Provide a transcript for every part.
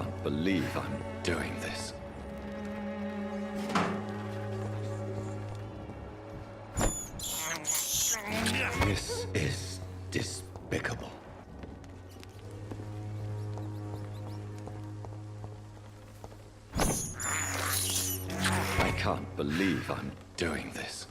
can't believe I'm doing this. This is despicable. I can't believe I'm doing this.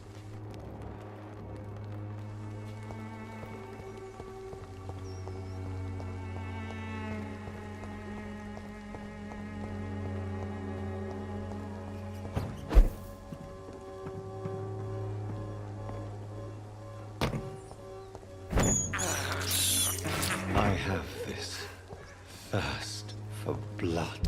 I have this thirst for blood.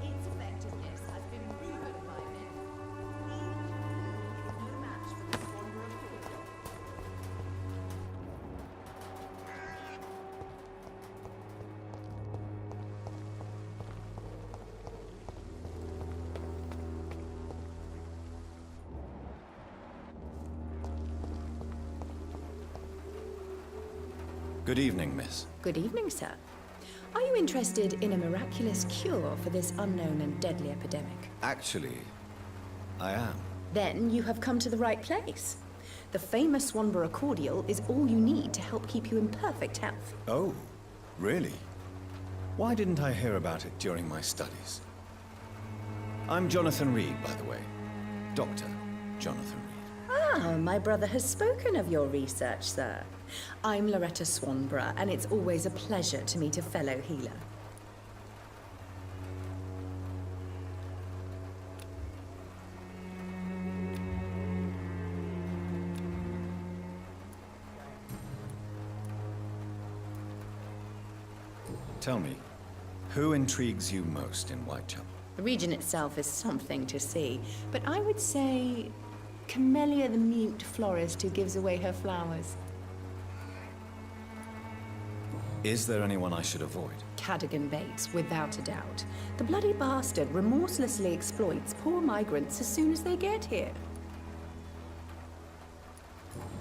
Its effectiveness has been proven by men. No match for the Wanderer cordial. Good evening, miss. Good evening, sir. Are you interested in a miraculous cure for this unknown and deadly epidemic? Actually, I am. Then you have come to the right place. The famous Wanderer cordial is all you need to help keep you in perfect health. Oh, really? Why didn't I hear about it during my studies? I'm Jonathan Reid, by the way. Dr. Jonathan Reid. Ah, my brother has spoken of your research, sir. I'm Loretta Swanborough, and it's always a pleasure to meet a fellow healer. Tell me, who intrigues you most in Whitechapel? The region itself is something to see, but I would say Camellia the mute florist who gives away her flowers. Is there anyone I should avoid? Cadogan Bates, without a doubt. The bloody bastard remorselessly exploits poor migrants as soon as they get here.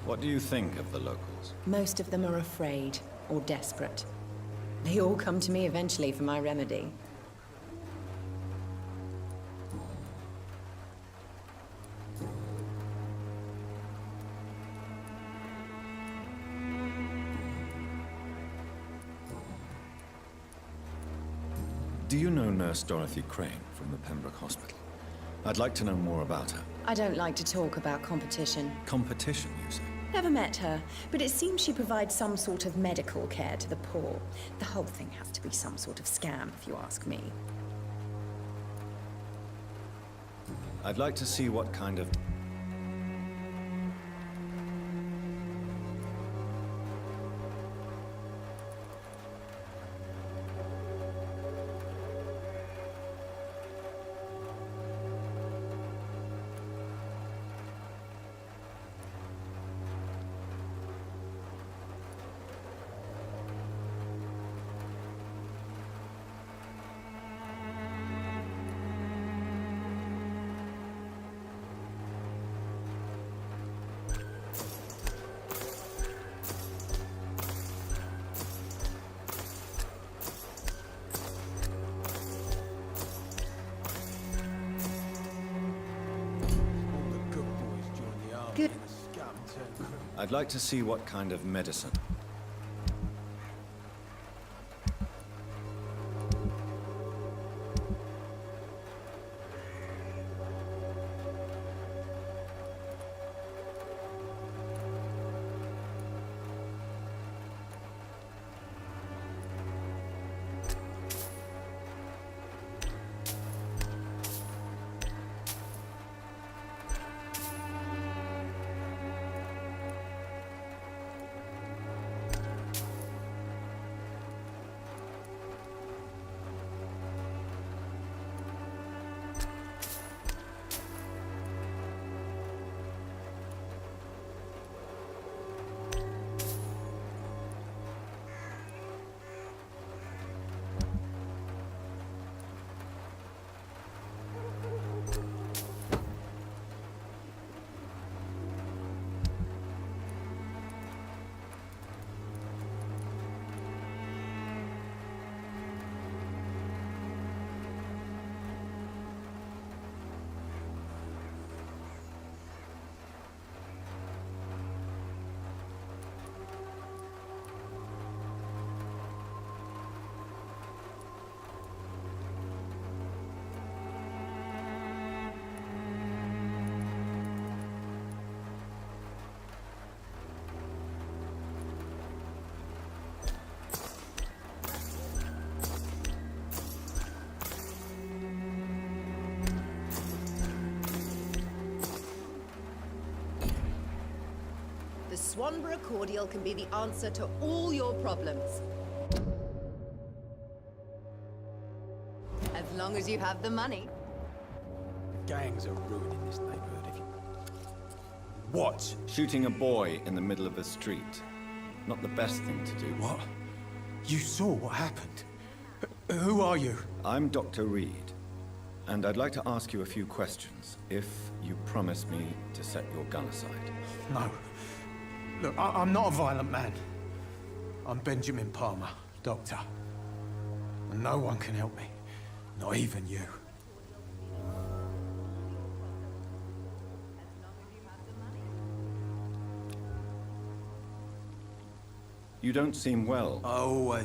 What do you think of the locals? Most of them are afraid or desperate. They all come to me eventually for my remedy. Do you know Nurse Dorothy Crane from the Pembroke Hospital? I'd like to know more about her. I don't like to talk about competition. Competition, you say? Never met her, but it seems she provides some sort of medical care to the poor. The whole thing has to be some sort of scam, if you ask me. I'd like to see what kind of... Good. I'd like to see what kind of medicine. Swanborough cordial can be the answer to all your problems. As long as you have the money. Gangs are ruining this neighborhood. If you... What? Shooting a boy in the middle of the street. Not the best thing to do. What? You saw what happened? Who are you? I'm Dr. Reid, and I'd like to ask you a few questions, if you promise me to set your gun aside. No. Look, I'm not a violent man. I'm Benjamin Palmer, doctor. And no one can help me. Not even you. You don't seem well. Oh,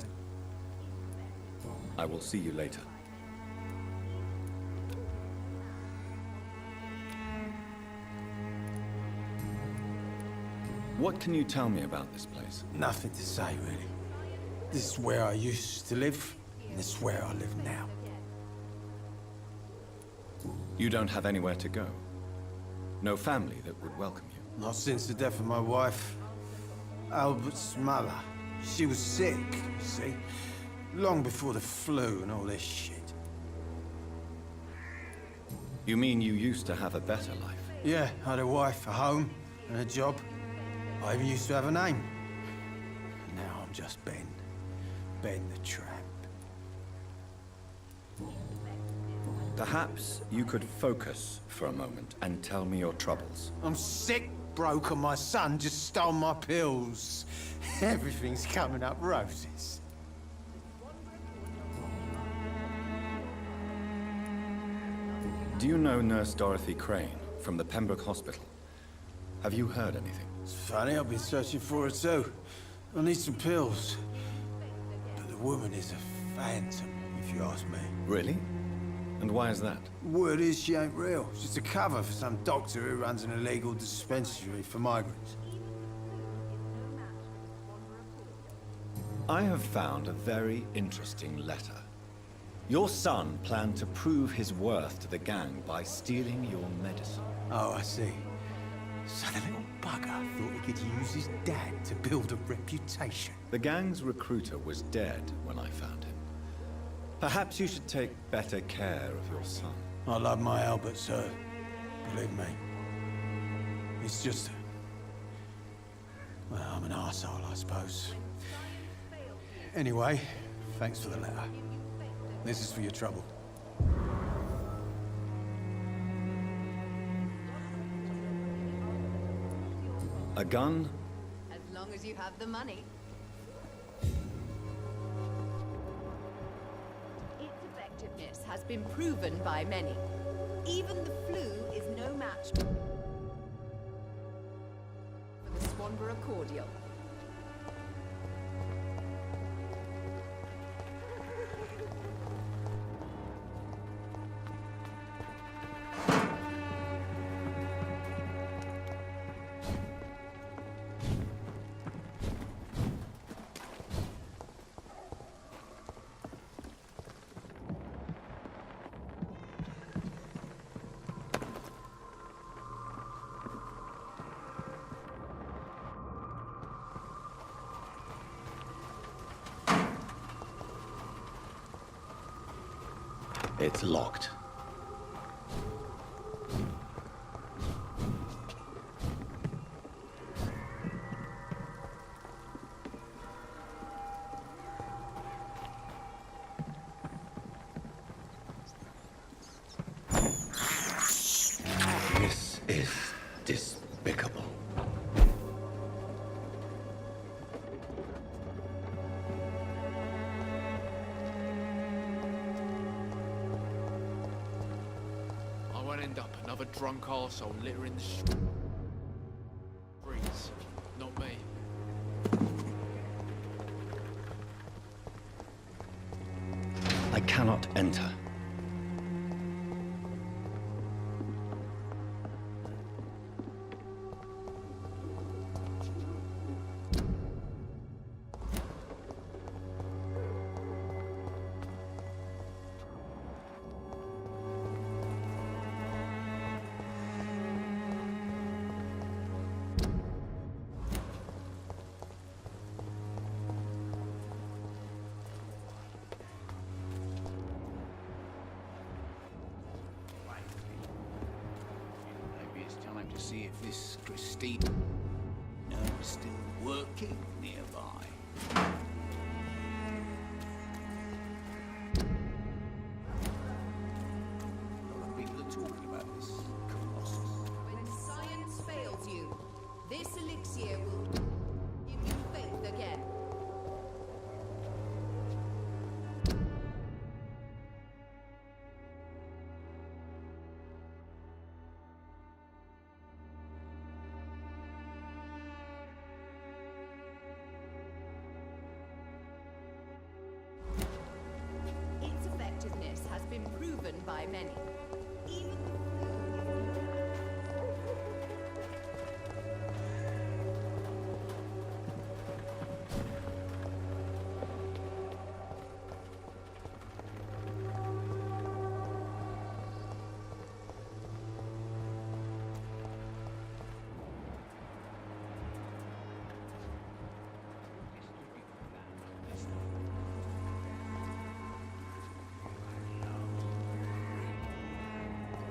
I will see you later. What can you tell me about this place? nothing to say, really. This is where I used to live, and this is where I live now. You don't have anywhere to go? No family that would welcome you? Not since the death of my wife, Albert's mother. She was sick, you see. Long before the flu and all this shit. You mean you used to have a better life? Yeah, I had a wife, a home, and a job. I even used to have a name. Now I'm just Ben. Ben the Tramp. Perhaps you could focus for a moment and tell me your troubles. I'm sick, broke, and my son just stole my pills. Everything's coming up roses. Do you know Nurse Dorothy Crane from the Pembroke Hospital? Have you heard anything? It's funny, I've been searching for her too. I need some pills. But the woman is a phantom, if you ask me. Really? And why is that? Word is she ain't real. She's a cover for some doctor who runs an illegal dispensary for migrants. I have found a very interesting letter. Your son planned to prove his worth to the gang by stealing your medicine. Oh, I see. So the little bugger thought he could use his dad to build a reputation. The gang's recruiter was dead when I found him. Perhaps you should take better care of your son. I love my Albert, sir. Believe me. It's just... well, I'm an arsehole, I suppose. Anyway, thanks for the letter. This is for your trouble. A gun? As long as you have the money. Its effectiveness has been proven by many. Even the flu is no match for the Swanborough cordial. It's locked. This is despicable. I won't end up another drunk arsehole littering the streets. Not me. I cannot enter. to see if this Christine is still working nearby. A lot of people are talking about this colossus. When science fails you, this elixir will give you faith again. Its effectiveness has been proven by many. Even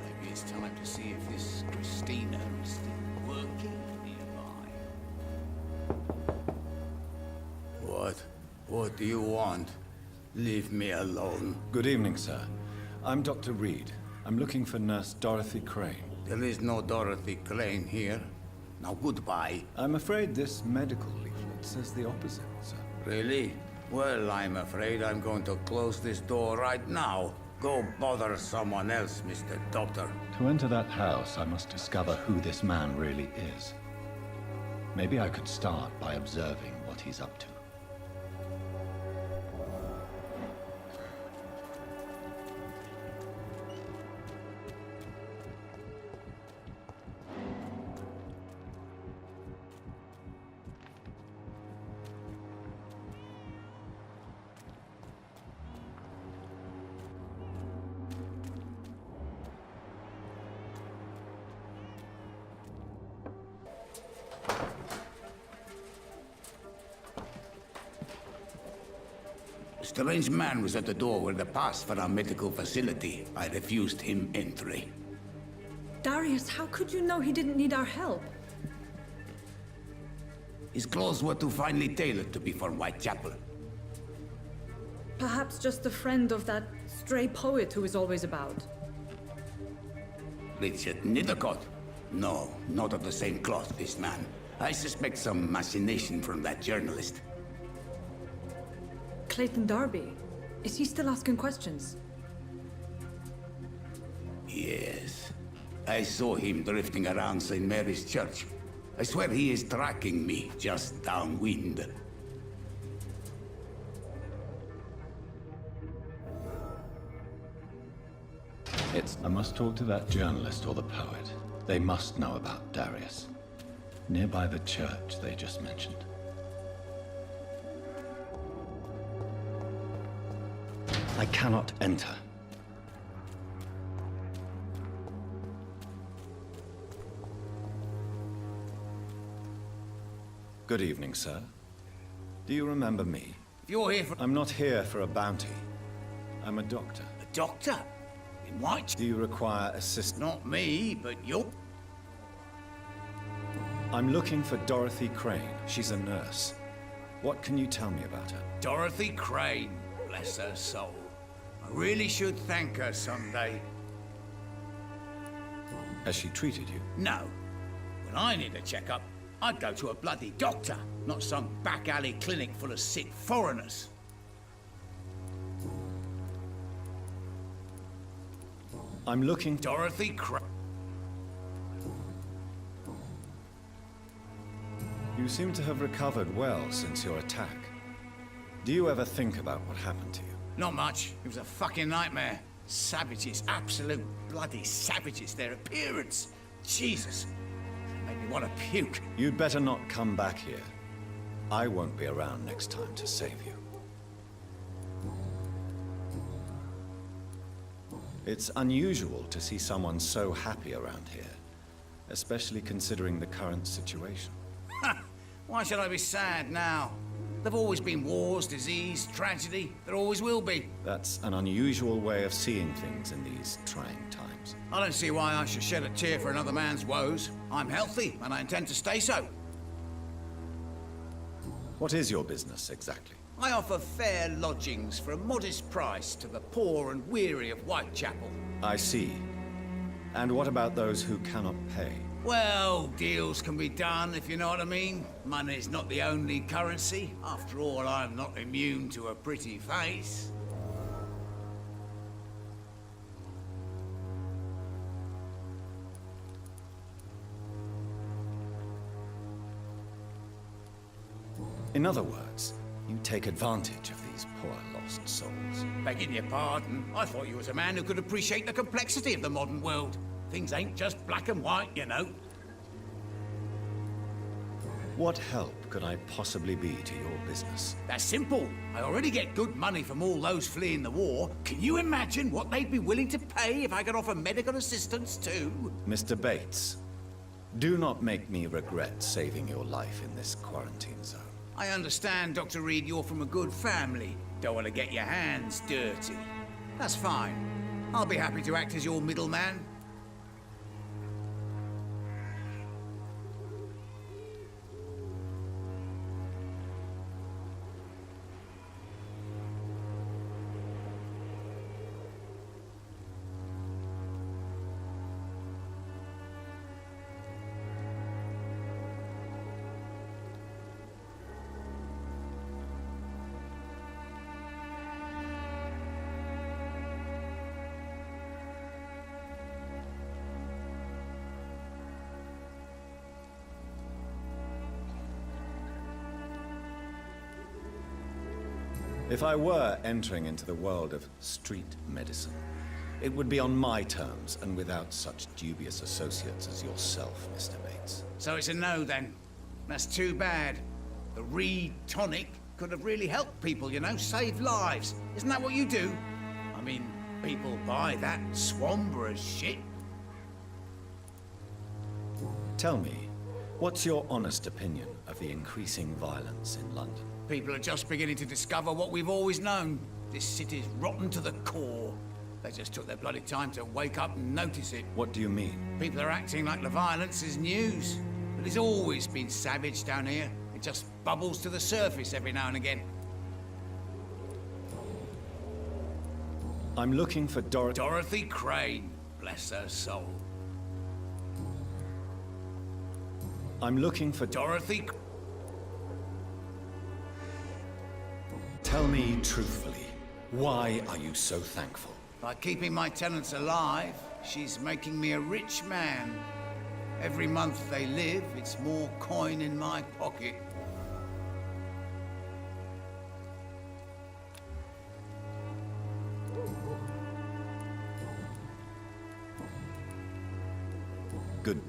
Maybe it's time to see if this Christina is still working nearby. What do you want? Leave me alone. Good evening, sir. I'm Dr. Reid. I'm looking for Nurse Dorothy Crane. There is no Dorothy Crane here. Now goodbye. I'm afraid this medical leaflet says the opposite, sir. Really? Well, I'm afraid I'm going to close this door right now. Go bother someone else, Mr. Doctor. To enter that house, I must discover who this man really is. Maybe I could start by observing what he's up to. A strange man was at the door with a pass for our medical facility. I refused him entry. Darius, how could you know he didn't need our help? His clothes were too finely tailored to be for Whitechapel. Perhaps just a friend of that stray poet who is always about. Richard Nithercott? No, not of the same cloth, this man. I suspect some machination from that journalist. Clayton Darby. Is he still asking questions? Yes. I saw him drifting around St. Mary's Church. I swear he is tracking me just downwind. I must talk to that journalist or the poet. They must know about Darius. Nearby the church they just mentioned. I cannot enter. Good evening, sir. Do you remember me? If you're here for I'm not here for a bounty. I'm a doctor. a doctor, in White? Do you require assistance? Not me, but you. I'm looking for Dorothy Crane. She's a nurse. What can you tell me about her? Dorothy Crane, bless her soul. I really should thank her someday. Has she treated you? No. When I need a checkup, I'd go to a bloody doctor, not some back alley clinic full of sick foreigners. I'm looking... Dorothy Crane. You seem to have recovered well since your attack. Do you ever think about what happened to you? Not much. It was a fucking nightmare. Savages, absolute bloody savages. Their appearance. Jesus. It made me want to puke. You'd better not come back here. I won't be around next time to save you. It's unusual to see someone so happy around here, especially considering the current situation. Why should I be sad now? There've always been wars, disease, tragedy. There always will be. That's an unusual way of seeing things in these trying times. terms. I don't see why I should shed a tear for another man's woes. I'm healthy, and I intend to stay so. What is your business, exactly? I offer fair lodgings for a modest price to the poor and weary of Whitechapel. I see. And what about those who cannot pay? Well, deals can be done, if you know what I mean. Money's not the only currency. After all, I'm not immune to a pretty face. In other words, you take advantage of these poor lost souls. Begging your pardon, I thought you was a man who could appreciate the complexity of the modern world. Things ain't just black and white, you know. What help could I possibly be to your business? That's simple. I already get good money from all those fleeing the war. Can you imagine what they'd be willing to pay if I could offer medical assistance too? Mr. Bates, do not make me regret saving your life in this quarantine zone. I understand, Dr. Reid, you're from a good family. Don't want to get your hands dirty. That's fine. I'll be happy to act as your middleman. If I were entering into the world of street medicine, it would be on my terms and without such dubious associates as yourself, Mr. Bates. So it's a no, then. That's too bad. The Reid tonic could have really helped people, you know, saved lives. Isn't that what you do? I mean, people buy that Swambra shit. Tell me, what's your honest opinion of the increasing violence in London? People are just beginning to discover what we've always known. This city's rotten to the core. They just took their bloody time to wake up and notice it. What do you mean? People are acting like the violence is news. But it's always been savage down here. It just bubbles to the surface every now and again. I'm looking for Dorothy Crane, bless her soul. I'm looking for Dorothy... Tell me truthfully, why are you so thankful? By keeping my tenants alive, she's making me a rich man. Every month they live, it's more coin in my pocket. Good